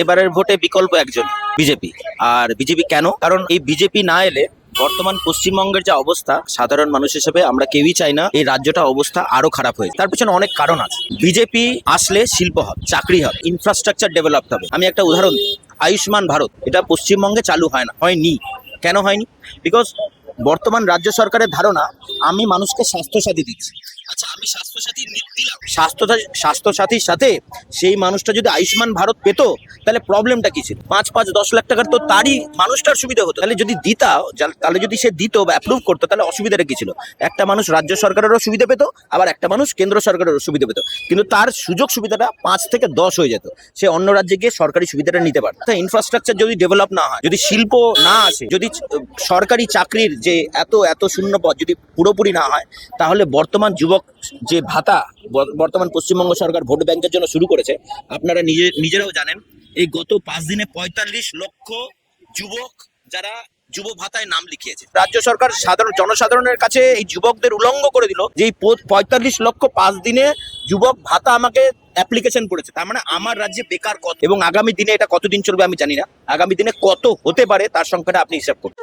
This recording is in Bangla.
এবারের ভোটে বিকল্প একজন, বিজেপি। আর বিজেপি কেন? কারণ এই বিজেপি না এলে বর্তমান পশ্চিমবঙ্গের যা অবস্থা, সাধারণ মানুষ হিসেবে আমরা কেউই চাই না এই রাজ্যটা অবস্থা আরো খারাপ হয়ে। তার পিছনে অনেক কারণ আছে। বিজেপি আসলে শিল্প হবে, চাকরি হবে, ইনফ্রাস্ট্রাকচার ডেভেলপ হবে। আমি একটা উদাহরণ দিই, আয়ুষ্মান ভারত এটা পশ্চিমবঙ্গে চালু হয়নি। কেন হয়নি? বিকজ বর্তমান রাজ্য সরকারের ধারণা আমি মানুষকে স্বাস্থ্যসাথী দিচ্ছি। আচ্ছা, আমি স্বাস্থ্যসাথী দিলাম, স্বাস্থ্যসাথীর সাথে সেই মানুষটা যদি আয়ুষ্মান ভারত পেত, তাহলে প্রবলেমটা কি ছিল? 5-10 লাখ টাকার তো তারই মানুষটার সুবিধা হতো। তাহলে যদি তাহলে যদি সে দিত বা অ্যাপ্রুভ করতো, তাহলে অসুবিধাটা কি ছিল? একটা মানুষ রাজ্য সরকারেরও সুবিধা পেত, আবার একটা মানুষ কেন্দ্র সরকারেরও সুবিধা পেত, কিন্তু তার সুযোগ সুবিধাটা 5 থেকে 10 হয়ে যেত। সে অন্য রাজ্যে গিয়ে সরকারি সুবিধাটা নিতে পারত। ইনফ্রাস্ট্রাকচার যদি ডেভেলপ না হয়, যদি শিল্প না আসে, যদি সরকারি চাকরির যে এত শূন্য পদ যদি পুরোপুরি না হয়, তাহলে বর্তমান যুবক যে ভাতা বর্তমান পশ্চিমবঙ্গ সরকার ভোট ব্যাংকের জন্য শুরু করেছে, আপনারা নিজেরাও জানেন, এই গত 5 দিনে 45 লক্ষ যুবক যারা যুব ভাতায় নাম লিখিয়েছে। রাজ্য সরকার জনসাধারণের কাছে এই যুবকদের উলঙ্গ করে দিল যে এই 45 লক্ষ 5 দিনে যুবক ভাতা আমাকে অ্যাপ্লিকেশন করেছে। তার মানে আমার রাজ্যে বেকার কত, এবং আগামী দিনে এটা কতদিন চলবে আমি জানি না, আগামী দিনে কত হতে পারে তার সংখ্যাটা আপনি হিসাব করুন।